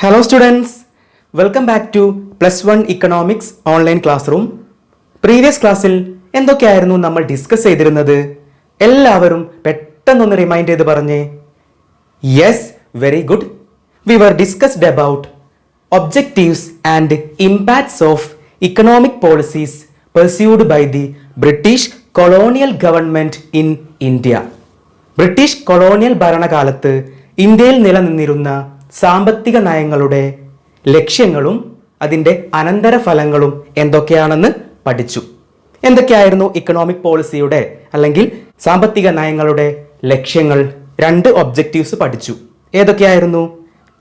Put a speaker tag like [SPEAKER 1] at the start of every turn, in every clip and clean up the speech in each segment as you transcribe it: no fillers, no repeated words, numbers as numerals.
[SPEAKER 1] Hello students, welcome back to Plus 1 Economics Online Classroom. Previous ക്ലാസ്സിൽ എന്തൊക്കെയായിരുന്നു നമ്മൾ discuss ചെയ്തിരുന്നത്? എല്ലാവരും പെട്ടെന്നൊന്ന് റിമൈൻഡ് ചെയ്ത് പറഞ്ഞേ. Yes, very good. We were discussed about objectives and impacts of economic policies pursued by the British colonial government in India. British colonial ഭരണകാലത്ത് ഇന്ത്യയിൽ നിലനിന്നിരുന്ന സാമ്പത്തിക നയങ്ങളുടെ ലക്ഷ്യങ്ങളും അതിൻ്റെ അനന്തരഫലങ്ങളും എന്തൊക്കെയാണെന്ന് പഠിച്ചു. എന്തൊക്കെയായിരുന്നു ഇക്കണോമിക് പോളിസിയുടെ അല്ലെങ്കിൽ സാമ്പത്തിക നയങ്ങളുടെ ലക്ഷ്യങ്ങൾ? 2 ഒബ്ജക്റ്റീവ്സ് പഠിച്ചു. ഏതൊക്കെയായിരുന്നു?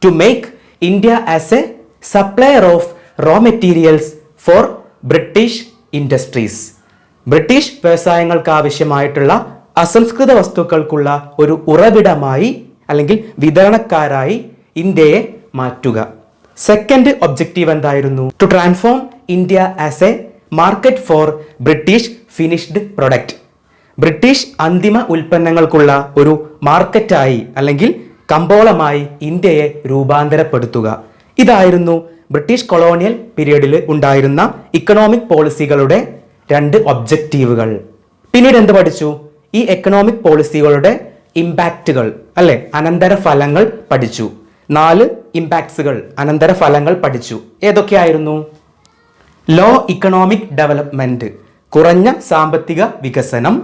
[SPEAKER 1] To make India as a supplier of raw materials for British industries. British വ്യവസായങ്ങൾക്ക് ആവശ്യമായിട്ടുള്ള അസംസ്കൃത വസ്തുക്കൾക്കുള്ള ഒരു ഉറവിടമായി അല്ലെങ്കിൽ വിതരണക്കാരായി ഇന്ത്യയെ മാറ്റുക. സെക്കൻഡ് ഒബ്ജക്റ്റീവ് എന്തായിരുന്നു? To transform India as a market for British finished product. British അന്തിമ ഉൽപ്പന്നങ്ങൾക്കുള്ള ഒരു മാർക്കറ്റായി അല്ലെങ്കിൽ കമ്പോളമായി ഇന്ത്യയെ രൂപാന്തരപ്പെടുത്തുക. ഇതായിരുന്നു ബ്രിട്ടീഷ് കൊളോണിയൽ പീരീഡിൽ ഉണ്ടായിരുന്ന ഇക്കണോമിക് പോളിസികളുടെ 2 ഒബ്ജക്റ്റീവുകൾ. പിന്നീട് എന്ത് പഠിച്ചു? ഈ എക്കണോമിക് പോളിസികളുടെ ഇമ്പാക്റ്റുകൾ അല്ലെ, അനന്തരഫലങ്ങൾ പഠിച്ചു. 4 ഇമ്പാക്ട്സുകൾ, അനന്തരഫലങ്ങൾ പഠിച്ചു. ഏതൊക്കെയായിരുന്നു? ലോ ഇക്കണോമിക് ഡെവലപ്മെന്റ്, കുറഞ്ഞ സാമ്പത്തിക വികസനം.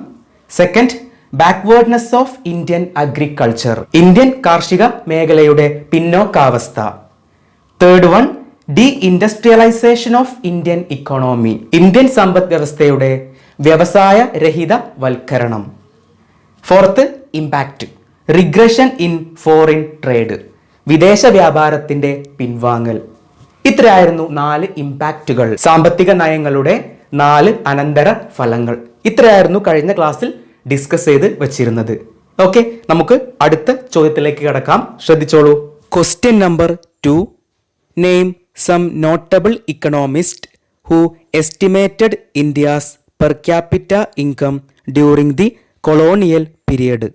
[SPEAKER 1] Second, backwardness of Indian agriculture, Indian കാർഷിക മേഖലയുടെ പിന്നോക്കാവസ്ഥ. Third one, de industrialization of Indian economy, Indian സമ്പദ് വ്യവസ്ഥയുടെ വ്യവസായ രഹിത വൽക്കരണം. Fourth impact, regression in foreign trade, വിദേശ വ്യാപാരത്തിന്റെ പിൻവാങ്ങൽ. ഇത്രയായിരുന്നു 4 ഇമ്പാക്റ്റുകൾ, സാമ്പത്തിക നയങ്ങളുടെ 4 അനന്തര ഫലങ്ങൾ. ഇത്രയായിരുന്നു കഴിഞ്ഞ ക്ലാസ്സിൽ ഡിസ്കസ് ചെയ്ത് വെച്ചിരുന്നത്. ഓക്കെ, നമുക്ക് അടുത്ത ചോദ്യത്തിലേക്ക് കടക്കാം. ശ്രദ്ധിച്ചോളൂ. Question number 2. Name some notable economist who estimated India's per capita income during the colonial period.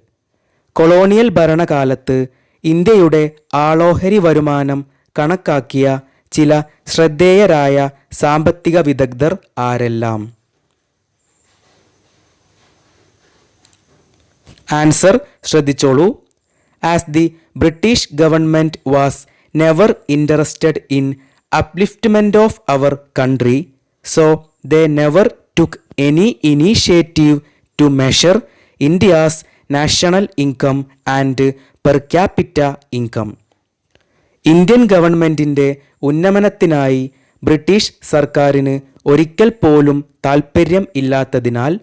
[SPEAKER 1] Colonial ഭരണകാലത്ത് ഇന്ത്യയുടെ ആളോഹരി വരുമാനം കണക്കാക്കിയ ചില ശ്രദ്ധേയരായ സാമ്പത്തിക വിദഗ്ധർ ആരെല്ലാം? ആൻസർ ശ്രദ്ധിച്ചോളൂ. As the British government was never interested in upliftment of our country, so they never took any initiative to measure India's national income and per capita income. Indian ഗവൺമെൻറ്റിൻ്റെ ഉന്നമനത്തിനായി ബ്രിട്ടീഷ് സർക്കാരിന് ഒരിക്കൽ പോലും താൽപ്പര്യം ഇല്ലാത്തതിനാൽ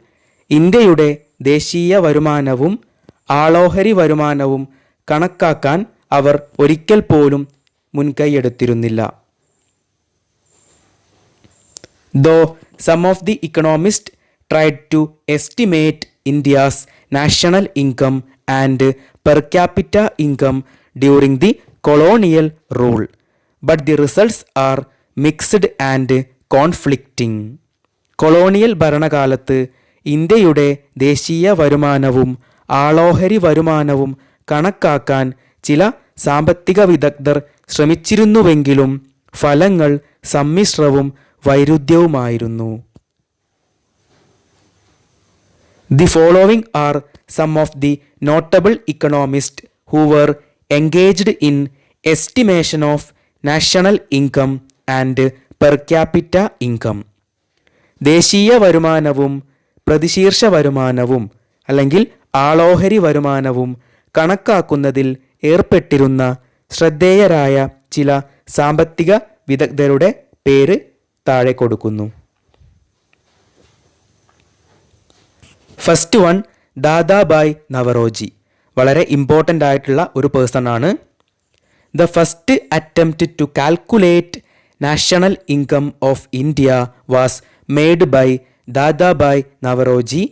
[SPEAKER 1] ഇന്ത്യയുടെ ദേശീയ വരുമാനവും ആളോഹരി വരുമാനവും കണക്കാക്കാൻ അവർ ഒരിക്കൽ പോലും മുൻകൈയെടുത്തിരുന്നില്ല. ദോ some of the economists tried to estimate India's national income and per capita income during the colonial rule, but the results are mixed and conflicting. Colonial ഭരണകാലത്ത് ഇന്ത്യയുടെ ദേശീയ വരുമാനവും ആളോഹരി വരുമാനവും കണക്കാക്കാൻ ചില സാമ്പത്തിക വിദഗ്ധർ ശ്രമിച്ചിരുന്നുവെങ്കിലും ഫലങ്ങൾ സമ്മിശ്രവും വൈരുദ്ധ്യവുമായിരുന്നു. The following are some of the notable economists who were engaged in estimation of national income and per capita income. ദേശീയ വരുമാനവും പ്രതിശീർഷ വരുമാനവും അല്ലെങ്കിൽ ആളോഹരി വരുമാനവും കണക്കാക്കുന്നതിൽ ഏർപ്പെട്ടിരുന്ന ശ്രദ്ധേയരായ ചില സാമ്പത്തിക വിദഗ്ധരുടെ പേര് താഴെ കൊടുക്കുന്നു. First one, Dadabhai Naoroji. വളരെ ഇമ്പോർട്ടൻ്റ് ആയിട്ടുള്ള ഒരു പേഴ്സൺ ആണ്. The first attempt to calculate national income of India was made by Dadabhai Naoroji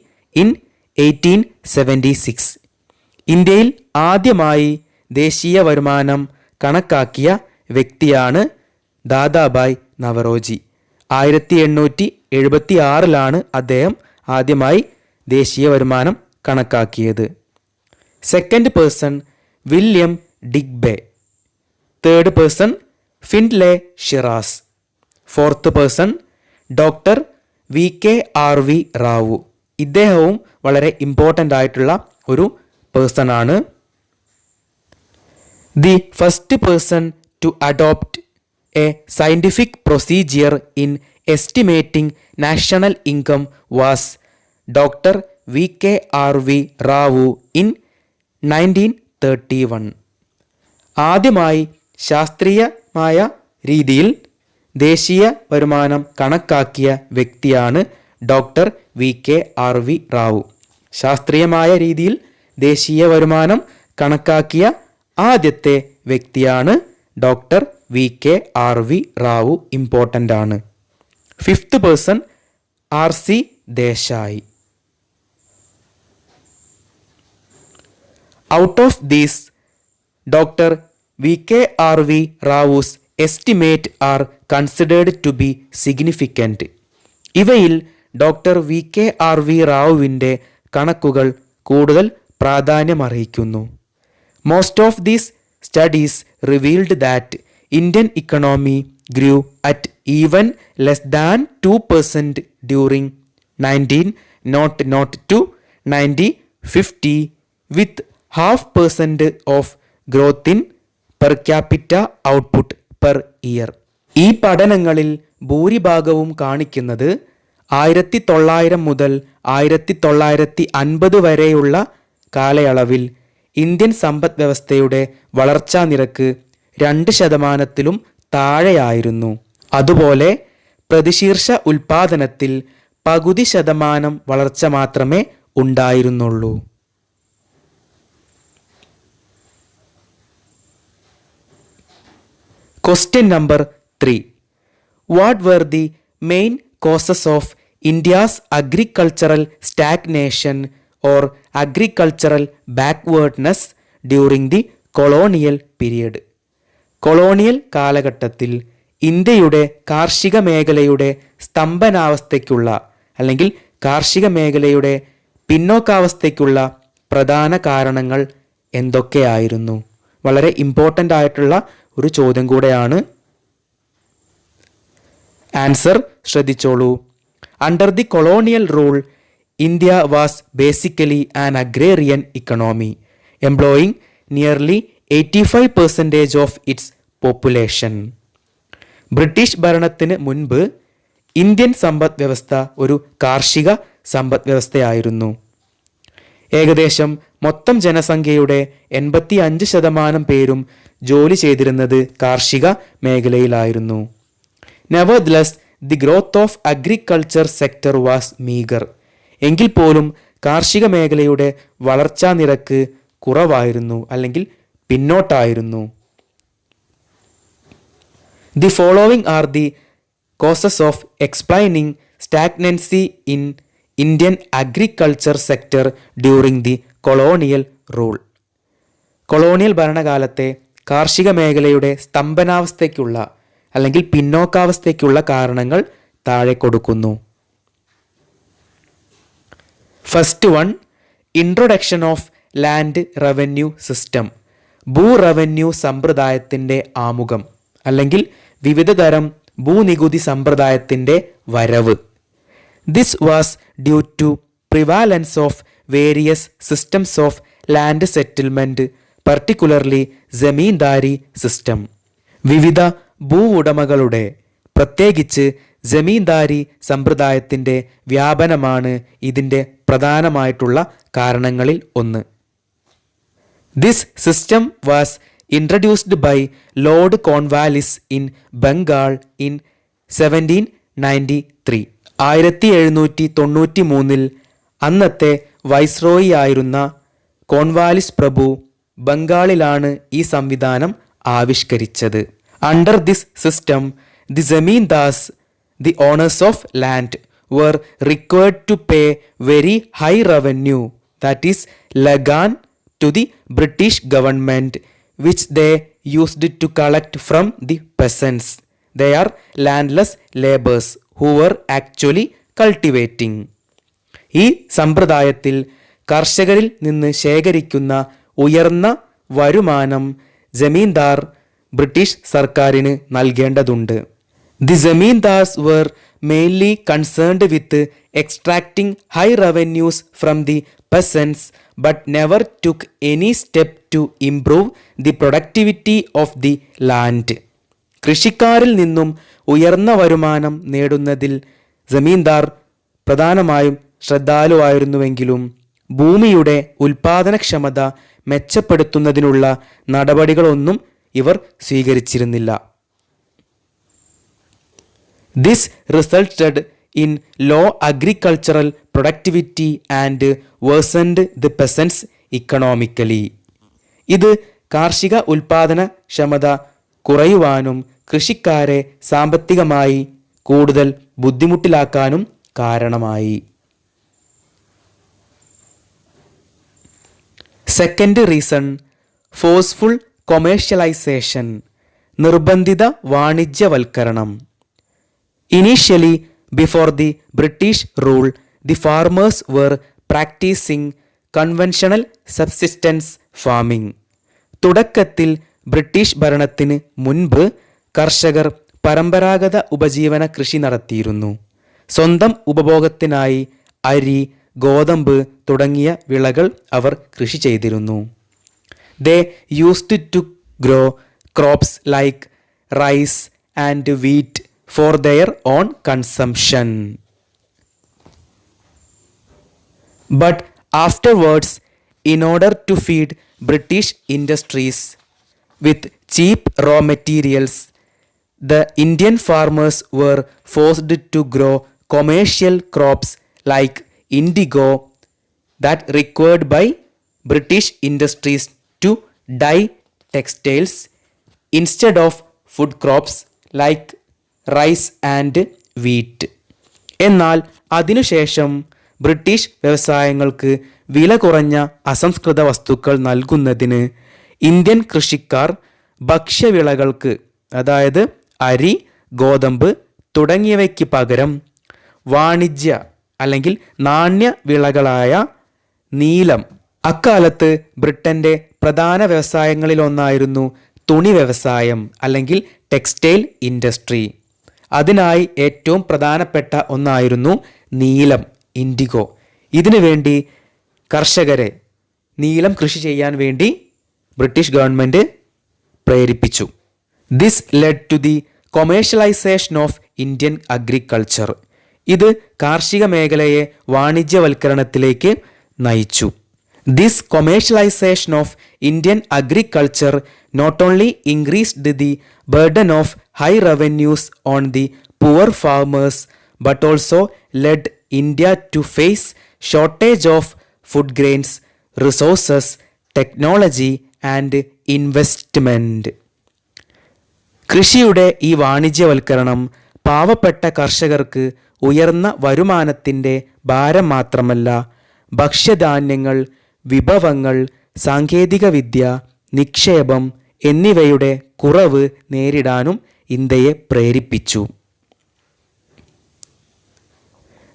[SPEAKER 1] in 1876. ഇന്ത്യയിൽ ആദ്യമായി ദേശീയ വരുമാനം കണക്കാക്കിയ വ്യക്തിയാണ് ദാദാബായ് നവറോജി. 1876 അദ്ദേഹം ആദ്യമായി ദേശീയ വരുമാനം കണക്കാക്കിയത്. Second person William Digby. Third person Findlay Shirras. Fourth person doctor VKRV Rao. ഇദ്ദേഹവും വളരെ ഇമ്പോർട്ടൻ്റ് ആയിട്ടുള്ള ഒരു പേഴ്സൺ ആണ്. The first person to adopt a scientific procedure in estimating national income was doctor VKRV Rao in 1931. ആദ്യമായി ശാസ്ത്രീയമായ രീതിയിൽ ദേശീയ വരുമാനം കണക്കാക്കിയ വ്യക്തിയാണ് ഡോക്ടർ VKRV റാവു. ശാസ്ത്രീയമായ രീതിയിൽ ദേശീയ വരുമാനം കണക്കാക്കിയ ആദ്യത്തെ വ്യക്തിയാണ് ഡോക്ടർ VKRV റാവു. ഇമ്പോർട്ടൻ്റ് ആണ്. Fifth person RC Desai. Out of these doctor VKRV Rao's estimate are considered to be significant. ഇവയിൽ ഡോക്ടർ VKRV റാവുവിൻ്റെ കണക്കുകൾ കൂടുതൽ പ്രാധാന്യമർഹിക്കുന്നു. Most of these studies revealed that Indian economy grew at even less than 2% during 1900 to 1950 with 0.5% of growth in per capita output per year. ഈ പഠനങ്ങളിൽ ഭൂരിഭാഗവും കാണിക്കുന്നത് 1900 മുതൽ 1950 വരെയുള്ള കാലയളവിൽ ഇന്ത്യൻ സമ്പദ് വ്യവസ്ഥയുടെ വളർച്ചാ നിരക്ക് 2% താഴെയായിരുന്നു. അതുപോലെ പ്രതിശീർഷ ഉൽപാദനത്തിൽ പകുതി ശതമാനം വളർച്ച മാത്രമേ ഉണ്ടായിരുന്നുള്ളൂ. Question number 3. What were the main causes of India's agricultural stagnation or agricultural backwardness during the colonial period? Colonial കാലഘട്ടത്തിൽ ഇന്ത്യയുടെ കാർഷിക മേഖലയുടെ സ്തംഭനാവസ്ഥയ്ക്കുള്ള അല്ലെങ്കിൽ കാർഷിക മേഖലയുടെ പിന്നോക്കാവസ്ഥയ്ക്കുള്ള പ്രധാന കാരണങ്ങൾ എന്തൊക്കെയായിരുന്നു? വളരെ ഇമ്പോർട്ടൻ്റ് ആയിട്ടുള്ള ഒരു ചോദ്യം കൂടെയാണ്. ആൻസർ ശ്രദ്ധിച്ചോളൂ. Under the colonial rule India was basically an agrarian economy employing nearly 85% of its population. British ഭരണത്തിന് മുൻപ് ഇന്ത്യൻ സമ്പദ് വ്യവസ്ഥ ഒരു കാർഷിക സമ്പദ് വ്യവസ്ഥയായിരുന്നു. ഏകദേശം മൊത്തം ജനസംഖ്യയുടെ 85% പേരും ജോലി ചെയ്തിരുന്നത് കാർഷിക മേഖലയിലായിരുന്നു. Nevertheless the growth of agriculture sector was meagre. എങ്കിൽ പോലും കാർഷിക മേഖലയുടെ വളർച്ചാ നിരക്ക് കുറവായിരുന്നു അല്ലെങ്കിൽ പിന്നോട്ടായിരുന്നു. The following are the causes of explaining stagnancy in Indian agriculture sector during the colonial rule. Colonial ഭരണകാലത്തെ കാർഷിക മേഖലയുടെ സ്തംഭനാവസ്ഥയ്ക്കുള്ള അല്ലെങ്കിൽ പിന്നോക്കാവസ്ഥയ്ക്കുള്ള കാരണങ്ങൾ താഴെ കൊടുക്കുന്നു. First one, introduction of land revenue system. ഭൂ റവന്യൂ സമ്പ്രദായത്തിൻ്റെ ആമുഖം അല്ലെങ്കിൽ വിവിധ തരം ഭൂനികുതി സമ്പ്രദായത്തിൻ്റെ വരവ്. This was due to prevalence of various systems of land settlement, particularly zamindari system. വിവിധ ഭൂ ഉടമകളുടെ പ്രത്യേകിച്ച് ജമീന്ദാരി സമ്പ്രദായത്തിൻ്റെ വ്യാപനമാണ് ഇതിൻ്റെ പ്രധാനമായിട്ടുള്ള കാരണങ്ങളിൽ ഒന്ന്. This system was introduced by Lord Cornwallis in Bengal in 1793. 1793 അന്നത്തെ വൈസ്രോയി ആയിരുന്ന കോൺവാലിസ് പ്രഭു ബംഗാളിലാണ് ഈ സംവിധാനം ആവിഷ്കരിച്ചത്. Under this system the zamindars, the owners of land, were required to pay very high revenue, that is lagan, to the British government, which they used to collect from the peasants. They are landless laborers who were actually cultivating. ഈ സമ്പ്രദായത്തിൽ കർഷകരിൽ നിന്ന് ശേഖരിക്കുന്ന ഉയർന്ന വരുമാനം zamindar British സർക്കാരിന് നൽകേണ്ടതുണ്ട്. The zamindars were mainly concerned with extracting high revenues from the peasants but never took any step to improve the productivity of the land. കൃഷിക്കാരിൽ നിന്നും ഉയർന്ന വരുമാനം നേടുന്നതിൽ ജമീന്ദാർ പ്രധാനമായും ശ്രദ്ധാലുവായിരുന്നുവെങ്കിലും ഭൂമിയുടെ ഉൽപാദനക്ഷമത മെച്ചപ്പെടുത്തുന്നതിനുള്ള നടപടികളൊന്നും ഇവർ സ്വീകരിച്ചിരുന്നില്ല. This resulted in low agricultural productivity and worsened the peasants economically. ഇത് കാർഷിക ഉൽപാദനക്ഷമത കുറയുവാനും കൃഷിക്കാരെ സാമ്പത്തികമായി കൂടുതൽ ബുദ്ധിമുട്ടിലാക്കാനും കാരണമായി. സെക്കൻഡ് റീസൺ, ഫോഴ്സ്ഫുൾ കൊമേഴ്ഷ്യലൈസേഷൻ, നിർബന്ധിത വാണിജ്യവൽക്കരണം. Initially, before the British rule, the farmers were practicing conventional subsistence farming. തുടക്കത്തിൽ ബ്രിട്ടീഷ് ഭരണത്തിന് മുൻപ് കർഷകർ പരമ്പരാഗത ഉപജീവന കൃഷി നടത്തിയിരുന്നു. സ്വന്തം ഉപഭോഗത്തിനായി അരി, ഗോതമ്പ് തുടങ്ങിയ വിളകൾ അവർ കൃഷി ചെയ്തിരുന്നു. They used to grow crops like rice and wheat for their own consumption. But afterwards, in order to feed British industries with cheap raw materials, the Indian farmers were forced to grow commercial crops like indigo that required by British industries to dye textiles instead of food crops like rice and wheat. എന്നാൽ അതിനുശേഷം British വ്യവസായങ്ങൾക്ക് വില കുറഞ്ഞ അസംസ്കൃത വസ്തുക്കൾ നൽകുന്നതിന് Indian കൃഷിക്കാർ ഭക്ഷ്യവിളകൾക്ക്, അതായത് അരി, ഗോതമ്പ് തുടങ്ങിയവയ്ക്ക് പകരം വാണിജ്യ അല്ലെങ്കിൽ നാണ്യ വിളകളായ നീലം. അക്കാലത്ത് ബ്രിട്ടന്റെ പ്രധാന വ്യവസായങ്ങളിലൊന്നായിരുന്നു തുണി വ്യവസായം അല്ലെങ്കിൽ ടെക്സ്റ്റൈൽ ഇൻഡസ്ട്രി. അതിനായി ഏറ്റവും പ്രധാനപ്പെട്ട ഒന്നായിരുന്നു നീലം, ഇൻഡിഗോ. ഇതിനു വേണ്ടി കർഷകരെ നീലം കൃഷി ചെയ്യാൻ വേണ്ടി ബ്രിട്ടീഷ് ഗവൺമെൻറ് പ്രേരിപ്പിച്ചു. This led to the commercialisation of Indian agriculture. ഇത് കാർഷിക മേഖലയെ വാണിജ്യവൽക്കരണത്തിലേക്ക് നയിച്ചു. This commercialization of Indian agriculture not only increased the burden of high revenues on the poor farmers but also led India to face shortage of food grains, resources, technology and investment. കൃഷിയുടെ ഈ വാണിജ്യവൽക്കരണം പാവപ്പെട്ട കർഷകർക്ക് ഉയർന്ന വരുമാനത്തിൻ്റെ ഭാരം മാത്രമല്ല, ഭക്ഷ്യധാന്യങ്ങൾ, വിഭവങ്ങൾ, സാങ്കേതികവിദ്യ, നിക്ഷേപം എന്നിവയുടെ കുറവ് നേരിടാനും ഇന്ത്യയെ പ്രേരിപ്പിച്ചു.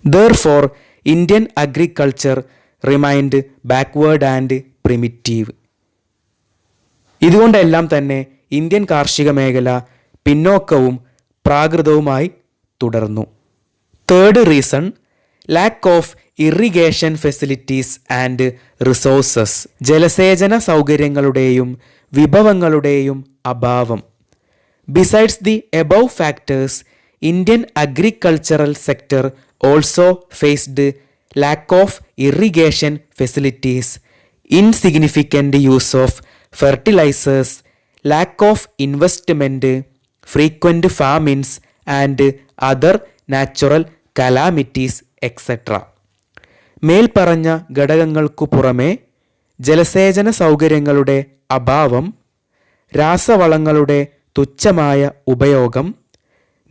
[SPEAKER 1] Therefore, Indian agriculture remained backward and primitive. ഇതുകൊണ്ടെല്ലാം തന്നെ ഇന്ത്യൻ കാർഷിക മേഖല പിന്നോക്കവും പ്രാകൃതവുമായി തുടർന്നു. Third reason, lack of irrigation facilities and resources. ജലസേചന സൗകര്യങ്ങളുടെയും വിഭവങ്ങളുടെയും അഭാവം. Besides the above factors, Indian agricultural sector also faced lack of irrigation facilities, insignificant use of fertilisers, lack of investment, frequent famines and other natural calamities etcetera. മേൽപ്പറഞ്ഞ ഘടകങ്ങൾക്കു പുറമെ ജലസേചന സൗകര്യങ്ങളുടെ അഭാവം, രാസവളങ്ങളുടെ തുച്ഛമായ ഉപയോഗം,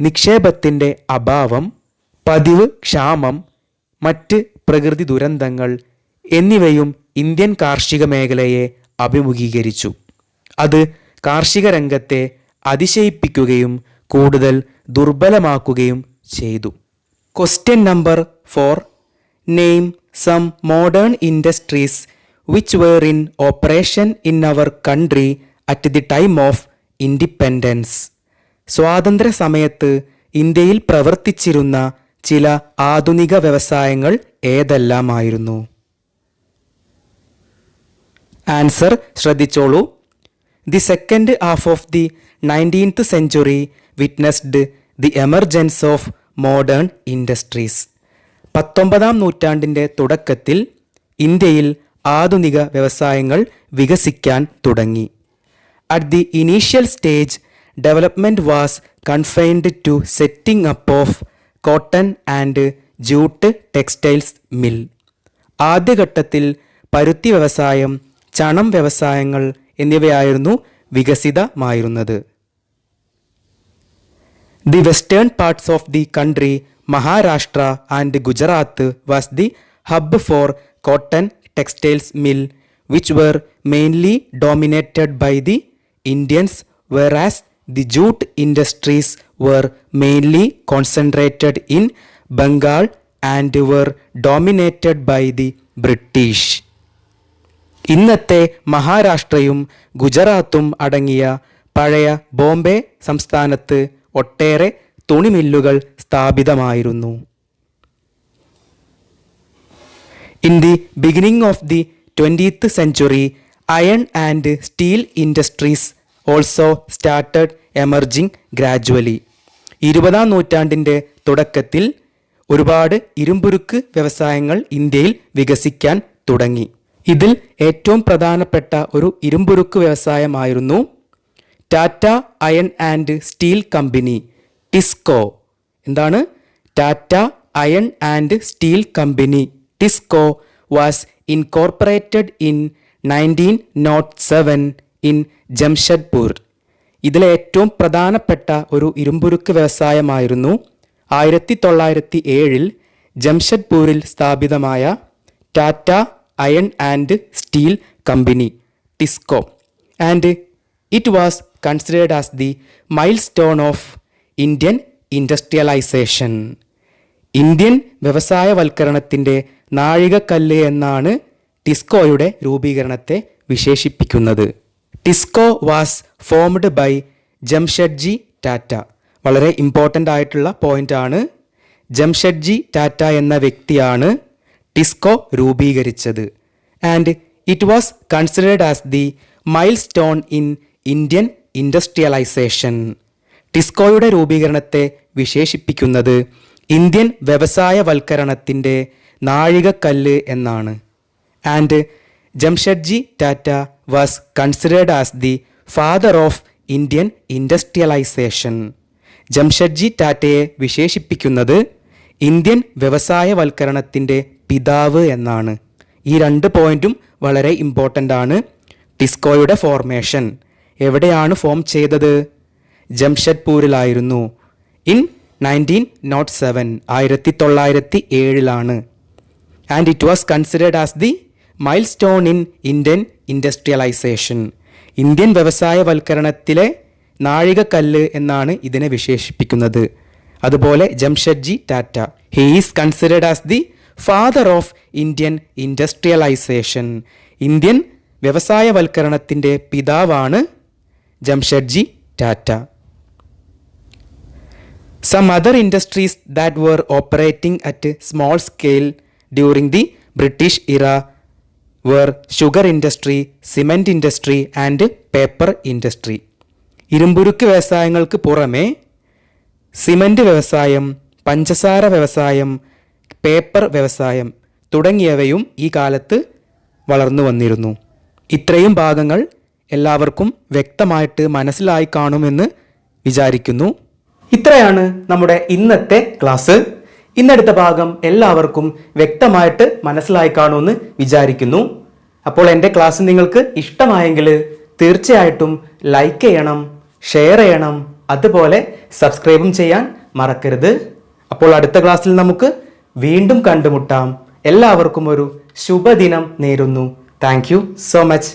[SPEAKER 1] നിക്ഷേപത്തിൻ്റെ അഭാവം, പതിവ് ക്ഷാമം, മറ്റ് പ്രകൃതി ദുരന്തങ്ങൾ എന്നിവയും ഇന്ത്യൻ കാർഷിക മേഖലയെ അഭിമുഖീകരിച്ചു. അത് കാർഷിക രംഗത്തെ അതിശയിപ്പിക്കുകയും കൂടുതൽ ദുർബലമാക്കുകയും ചെയ്തു. Question number 4. Name some modern industries which were in operation in our country at the time of independence. സ്വാതന്ത്ര്യ സമയത്ത് ഇന്ത്യയിൽ പ്രവർത്തിച്ചിരുന്ന ചില ആധുനിക വ്യവസായങ്ങൾ ഏതെല്ലാമായിരുന്നു? ആൻസർ ശ്രദ്ധിച്ചോളൂ. The second half of the 19th century witnessed the emergence of modern industries. 19ാം നൂറ്റാണ്ടിൻ്റെ തുടക്കത്തിൽ ഇന്ത്യയിൽ ആധുനിക വ്യവസായങ്ങൾ വികസിക്കാൻ തുടങ്ങി. At the initial stage development was confined to setting up of cotton and jute textiles mill. ആദ്യഘട്ടത്തിൽ പരുത്തി വ്യവസായം, ചണം വ്യവസായങ്ങൾ എന്നിവയായിരുന്നു വികസിതമായിരുന്നത്. The western parts of the country, Maharashtra and Gujarat was the hub four cotton textiles mill which were mainly dominated by the Indians, whereas the jute industries were mainly concentrated in Bengal and were dominated by the British. ഇന്നത്തെ മഹാരാഷ്ട്രയും ഗുജറാത്തും അടങ്ങിയ പഴയ ബോംബെ സംസ്ഥാനത്ത് ഒട്ടേറെ തുണിമില്ലുകൾ സ്ഥാപിതമായിരുന്നു. In the beginning of the 20th century, iron and steel industries also started emerging gradually. 20ാം നൂറ്റാണ്ടിൻ്റെ തുടക്കത്തിൽ ഒരുപാട് ഇരുമ്പുരുക്ക് വ്യവസായങ്ങൾ ഇന്ത്യയിൽ വികസിക്കാൻ തുടങ്ങി. ഇതിൽ ഏറ്റവും പ്രധാനപ്പെട്ട ഒരു ഇരുമ്പുരുക്ക് വ്യവസായമായിരുന്നു Tata iron and steel company, TISCO. എന്താണ്? Tata iron and steel company, TISCO was incorporated in 1907 in Jamshedpur. ഇതിലെ ഏറ്റവും പ്രധാനപ്പെട്ട ഒരു ഇരുമ്പുരുക്ക് വ്യവസായമായിരുന്നു 1907 ജംഷഡ്പൂരിൽ സ്ഥാപിതമായ Tata iron and steel company, TISCO. And it was considered as the milestone of Indian industrialization. Indian വ്യവസായവൽക്കരണത്തിൻ്റെ നാഴികക്കല്ല് എന്നാണ് ടിസ്കോയുടെ രൂപീകരണത്തെ വിശേഷിപ്പിക്കുന്നത്. TISCO was formed by Jamshedji Tata. വളരെ ഇമ്പോർട്ടൻ്റ് ആയിട്ടുള്ള പോയിൻ്റാണ്. ജംഷഡ്ജി ടാറ്റ എന്ന വ്യക്തിയാണ് ടിസ്കോ രൂപീകരിച്ചത്. And it was considered as the milestone in Indian industrialization. ടിസ്കോയുടെ രൂപീകരണത്തെ വിശേഷിപ്പിക്കുന്നത് ഇന്ത്യൻ വ്യവസായവൽക്കരണത്തിൻ്റെ നാഴികക്കല്ല് എന്നാണ്. And Jamshedji Tata was considered as the father of Indian industrialization. Jamshedji ടാറ്റയെ വിശേഷിപ്പിക്കുന്നത് ഇന്ത്യൻ വ്യവസായവൽക്കരണത്തിൻ്റെ പിതാവ് എന്നാണ്. ഈ രണ്ട് പോയിന്റും വളരെ ഇമ്പോർട്ടൻ്റ് ആണ്. ടിസ്കോയുടെ ഫോർമേഷൻ എവിടെയാണ് ഫോം ചെയ്തത്? ജംഷഡ്പൂരിലായിരുന്നു. In 1907 1907 and it was considered as the milestone in Indian industrialization. Indian വ്യവസായവൽക്കരണത്തിലെ നാഴികക്കല്ല് എന്നാണ് ഇതിനെ വിശേഷിപ്പിക്കുന്നത്. അതുപോലെ Jamshedji Tata, he is considered as the father of Indian industrialization. Indian വ്യവസായവൽക്കരണത്തിൻ്റെ പിതാവാണ് Jamshedji Tata. Some other industries that were operating at a small scale during the British era were sugar industry, cement industry and paper industry. ഇരുമ്പുരുക്ക് വ്യവസായങ്ങൾക്ക് പുറമെ cement വ്യവസായം, പഞ്ചസാര വ്യവസായം, paper വ്യവസായം തുടങ്ങിയവയും ഈ കാലത്ത് വളർന്നു വന്നിരുന്നു. ഇത്രയും ഭാഗങ്ങൾ എല്ലാവർക്കും വ്യക്തമായിട്ട് മനസ്സിലായി കാണുമെന്ന് വിചാരിക്കുന്നു. ഇത്രയാണ് നമ്മുടെ ഇന്നത്തെ ക്ലാസ്. ഇന്നെടുത്ത ഭാഗം എല്ലാവർക്കും വ്യക്തമായിട്ട് മനസ്സിലായി കാണുമെന്ന് വിചാരിക്കുന്നു. അപ്പോൾ എൻ്റെ ക്ലാസ് നിങ്ങൾക്ക് ഇഷ്ടമായെങ്കിൽ തീർച്ചയായിട്ടും ലൈക്ക് ചെയ്യണം, ഷെയർ ചെയ്യണം, അതുപോലെ സബ്സ്ക്രൈബും ചെയ്യാൻ മറക്കരുത്. അപ്പോൾ അടുത്ത ക്ലാസ്സിൽ നമുക്ക് വീണ്ടും കണ്ടുമുട്ടാം. എല്ലാവർക്കും ഒരു ശുഭദിനം നേരുന്നു. Thank you so much.